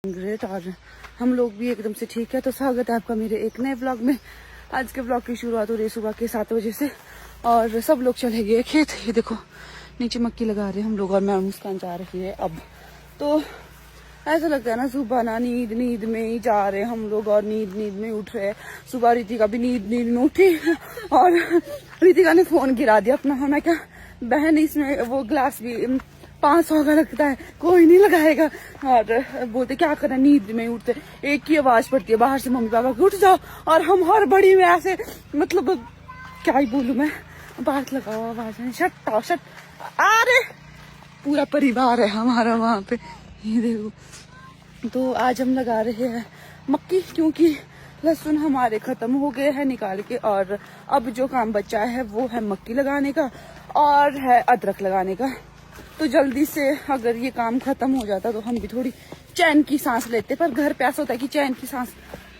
Great. और हम लोग भी एकदम से ठीक है। तो स्वागत है आपका मेरे एक नए ब्लॉग में। आज के ब्लॉग की शुरुआत हो रही है सुबह के 7 बजे से और सब लोग चले गए खेत। ये देखो नीचे मक्की लगा रहे हैं हम लोग और मैं मुस्कान जा रही है अब। तो ऐसा लगता है ना सुबह ना नींद में ही जा रहे हैं हम लोग और नींद में ही उठ रहे हैं। सुबह रितिका भी नींद में उठी और रितिका ने फोन गिरा दिया अपना। मैं क्या बहन इसमें वो ग्लास भी 500 का लगता है, कोई नहीं लगाएगा। और बोलते क्या करना, नींद में उठते एक ही आवाज पड़ती है बाहर से, मम्मी पापा की उठ जाओ। और हम हर बड़ी में ऐसे मतलब क्या ही बोलूं मैं, बात लगाओ आवाज में शट शट। अरे पूरा परिवार है हमारा वहां पे, ये देखो। तो आज हम लगा रहे हैं मक्की क्योंकि लहसुन हमारे खत्म हो गए हैं निकाल के। और अब जो काम बचा है वो है मक्की लगाने का और है अदरक लगाने का। तो जल्दी से अगर ये काम खत्म हो जाता तो हम भी थोड़ी चैन की सांस लेते। पर घर पे ऐसा होता है कि चैन की सांस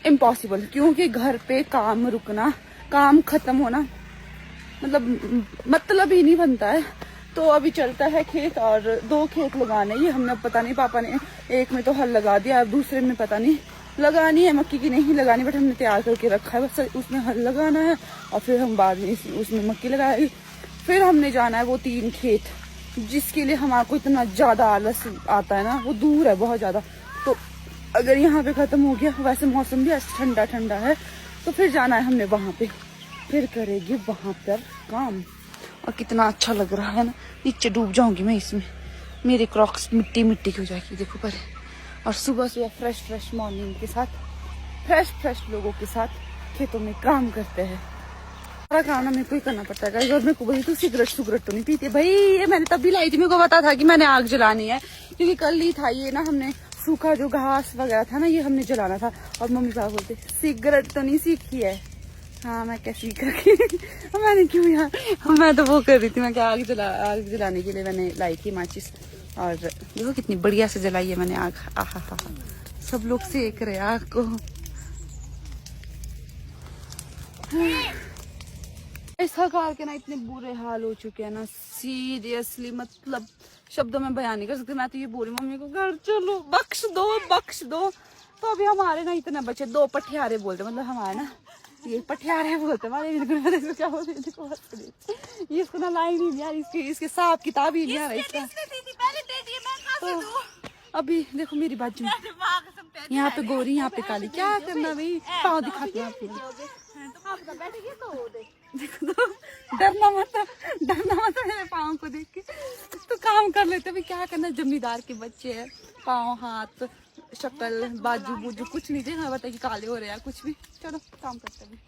इम्पॉसिबल, क्योंकि घर पे काम रुकना, काम खत्म होना मतलब ही नहीं बनता है। तो अभी चलता है खेत और 2 खेत लगाने ये हमने। पता नहीं पापा ने एक में तो हल लगा दिया, अब दूसरे में पता नहीं लगानी है मक्की की नहीं लगानी, बट हमने तैयार करके रखा है। बस उसमें हल लगाना है और फिर हम बाद में उसमें मक्की लगाएंगे। फिर हमने जाना है वो 3 खेत जिसके लिए हमारे को इतना ज्यादा आलस आता है ना, वो दूर है बहुत ज्यादा। तो अगर यहाँ पे खत्म हो गया, वैसे मौसम भी ठंडा ठंडा है, तो फिर जाना है हमने वहां पे, फिर करेंगे वहां पर काम। और कितना अच्छा लग रहा है ना, नीचे डूब जाऊंगी मैं इसमें, मेरे क्रॉक्स मिट्टी की हो जाएगी देखो पर। और सुबह फ्रेश मॉर्निंग के साथ फ्रेश लोगों के साथ खेतों में काम करते हैं। सारा काम ना मेरे को ही करना पड़ता है। और मेरे को भाई तो सिगरेट तो नहीं पीती भाई, ये मैंने तब भी लाई थी, मेरे को पता था कि मैंने आग जलानी है क्योंकि कल ही था ये ना, हमने सूखा जो घास वगैरह था ना ये हमने जलाना था। और मम्मी पापा बोलते सिगरेट तो नहीं सीखी है। हाँ मैं क्या सीख रखी मैंने क्यों यार, मैं तो वो कर रही थी, मैं क्या आग जलाने के लिए मैंने लाई थी माचिस। और देखो कितनी बढ़िया से जलाई है मैंने आग। आहा हा, सब लोग सेक रहे आग को। इस सरकार के ना इतने बुरे हाल हो चुके हैं ना, सीरियसली मतलब शब्दों में बयान नहीं कर सकते। मैं तो ये बोल रही मम्मी को घर चलो बख्श दो। तो अभी हमारे ना इतने बच्चे 2 पठियारे बोलते, मतलब हमारे ना ये पठियारे बोलते हमारे, इसको क्या बोलते ये इसको ना लाइन ही नहीं यार, इसके हिसाब किताब ही नहीं आ रहा इसका। तो अभी देखो मेरी बाजू, यहाँ पे गोरी यहाँ पे काली, क्या करना भाई, पाँव दिखाती हूँ देखो। तो डरना मत मेरे पाँव को देख के, तो काम कर लेते भी, क्या करना, जमींदार के बच्चे हैं। पाँव हाथ शक्ल बाजू कुछ नहीं देखना, बता कि काले हो रहे हैं कुछ भी। चलो काम करते हैं।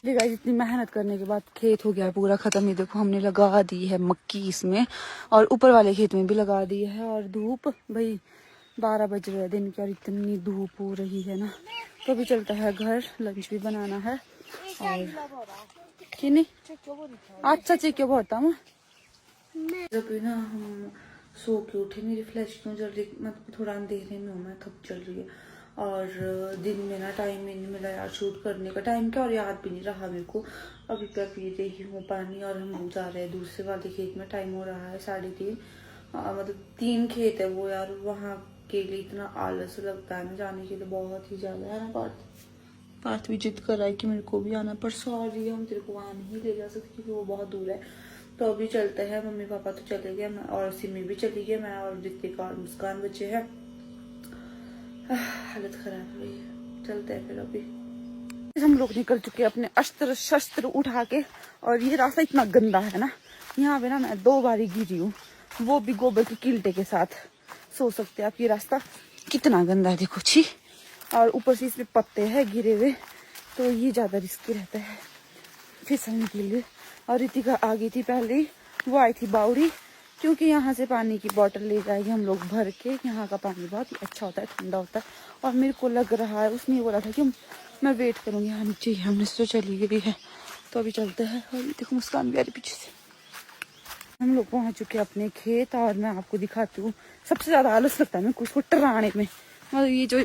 देखा इतनी मेहनत करने के बाद खेत हो गया पूरा खत्म। ये देखो हमने लगा दी है मक्की इसमें और ऊपर वाले खेत में भी लगा दी है। और धूप भाई 12 बज रहे दिन की और इतनी धूप हो रही है ना। तो अभी चलता है घर, लंच भी बनाना है। और कि नहीं अच्छा चेक क्यों बहुत जब ना हम सो के उठे, मेरी फ्लैश क्यों जल रही, मतलब थोड़ा अंधेरे में हूँ मैं, थक चल रही है। और दिन में ना टाइम ही नहीं मिला यार शूट करने का, टाइम क्या और याद भी नहीं रहा मेरे को। अभी क्या पी रही हूँ पानी और हम लोग जा रहे हैं दूसरे वाले खेत में। टाइम हो रहा है 3:30, मतलब 3 खेत है वो यार, वहाँ के लिए इतना आलस लगता है ना जाने के लिए, बहुत ही ज्यादा है ना। पार्थ भी जिद कर रहा है कि मेरे को भी आना, पर सॉरी हम तेरे को वहाँ नहीं ले जा सकते क्योंकि वो बहुत दूर है। तो अभी चलते हैं, मम्मी पापा तो चले गए, मैं और सिमी भी चली गई, मैं और रितिका और मुस्कान बचे हैं। हालत खराब हो रही है, चलते हैं फिर। अभी हम लोग निकल चुके हैं अपने अस्त्र शस्त्र उठा के। और ये रास्ता इतना गंदा है ना, यहाँ पे ना मैं 2 बारी गिरी हूँ, वो भी गोबर के कील्टे के साथ। सो सकते हैं आप, ये रास्ता कितना गंदा है देखो छी। और ऊपर से इसमें पत्ते हैं गिरे हुए, तो ये ज्यादा रिस्की रहता है फिसलने के लिए। और रितिका आ गई थी पहले ही, वो आई थी बाउरी, क्योंकि यहाँ से पानी की बोतल ले जाएगी हम लोग भर के। यहाँ का पानी बहुत ही अच्छा होता है, ठंडा होता है। और मेरे को लग रहा है उसने बोला था कि मैं वेट करूंगी यहाँ नीचे, हमने तो चली गई है। तो अभी चलते हैं। और देखो मुस्कान भी आ रही पीछे से। हम लोग पहुंच चुके हैं अपने खेत और मैं आपको दिखाती हूँ। सबसे ज्यादा आलस लगता है मेरे को उसको टराने में, मतलब ये जो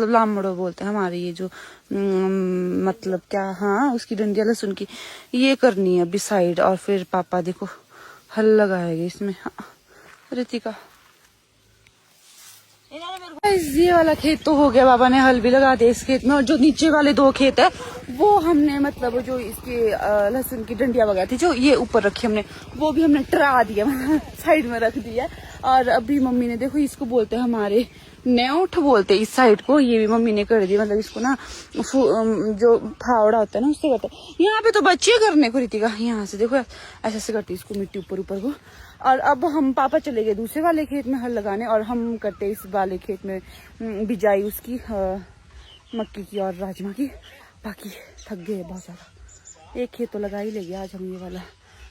लामड़ो बोलते हैं हमारे, ये जो मतलब क्या, हाँ उसकी डंडियां लहसुन की ये करनी है अभी साइड। और फिर पापा देखो हल लगाएंगे इसमें। हाँ रितिका ये वाला खेत तो हो गया, पापा ने हल भी लगा दिया इस खेत में। और जो नीचे वाले 2 खेत है वो हमने मतलब जो इसके लहसुन की डंडियां वगैरह थी जो ये ऊपर रखी हमने, वो भी हमने टरा दिया साइड में रख दिया। और अभी मम्मी ने देखो, इसको बोलते हैं हमारे न्योठ बोलते इस साइड को, ये भी मम्मी ने कर दी। मतलब इसको ना जो फावड़ा होता है ना उससे करते हैं। यहाँ पे तो बच्चे करने को रीतिका, यहाँ से देखो ऐसे ऐसे करती इसको मिट्टी ऊपर ऊपर को। और अब हम पापा चले गए दूसरे वाले खेत में हल लगाने, और हम करते इस वाले खेत में बिजाई उसकी मक्की की और राजमा की। बाकी थक गए बहुत ज्यादा। एक खेत तो लगा ही लेंगे आज हम, ये वाला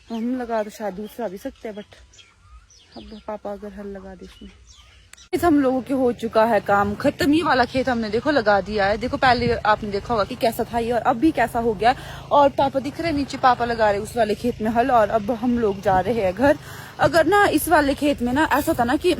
हम लगा तो शायद दूसरा भी सकते हैं, बट अब पापा अगर हल लगा दे इसमें। खेत हम लोगों के हो चुका है काम खत्म। ये वाला खेत हमने देखो लगा दिया है। देखो पहले आपने देखा होगा कि कैसा था ये, और अब भी कैसा हो गया। और पापा दिख रहे नीचे, पापा लगा रहे उस वाले खेत में हल। और अब हम लोग जा रहे हैं घर। अगर ना इस वाले खेत में ना ऐसा था ना कि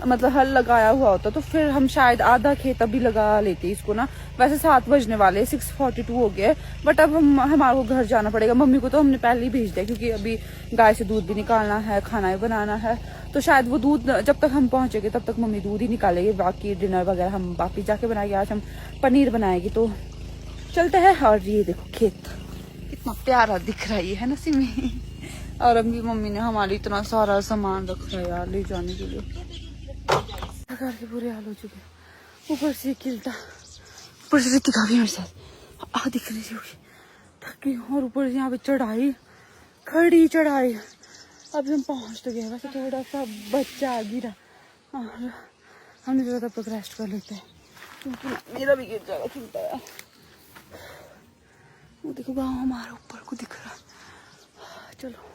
मतलब हल लगाया हुआ होता तो फिर हम शायद आधा खेत अभी लगा लेते इसको ना। वैसे 7 बजने वाले, 6:42 हो गए, बट अब हमारे को घर जाना पड़ेगा। मम्मी को तो हमने पहले ही भेज दिया, क्योंकि अभी गाय से दूध भी निकालना है, खाना भी बनाना है। तो शायद वो दूध जब तक हम पहुंचेंगे तब तक मम्मी दूध ही निकालेगी, बाकी डिनर वगैरह हम वापिस जाके बनाएंगे। आज हम पनीर बनाएगी, तो चलते हैं। और ये देखो खेत कितना प्यारा दिख रहा है ना सिमी। और अभी मम्मी ने हमारे इतना सारा सामान रखा है यार ले जाने के लिए, घर के बुरे हाल हो चुके। ऊपर से खिलता, ऊपर से रितिका भी मेरे साथ दिख रही होगी, थकी। और ऊपर से यहाँ पे चढ़ाई, खड़ी चढ़ाई। अभी हम पहुंच तो गए, वैसे थोड़ा सा बच्चा गिरा और हमने सोचा तब तक रेस्ट कर लेते हैं, क्योंकि मेरा भी गिर जाएगा खिलता है। वो देखो गाँव हमारा ऊपर को दिख रहा है। चलो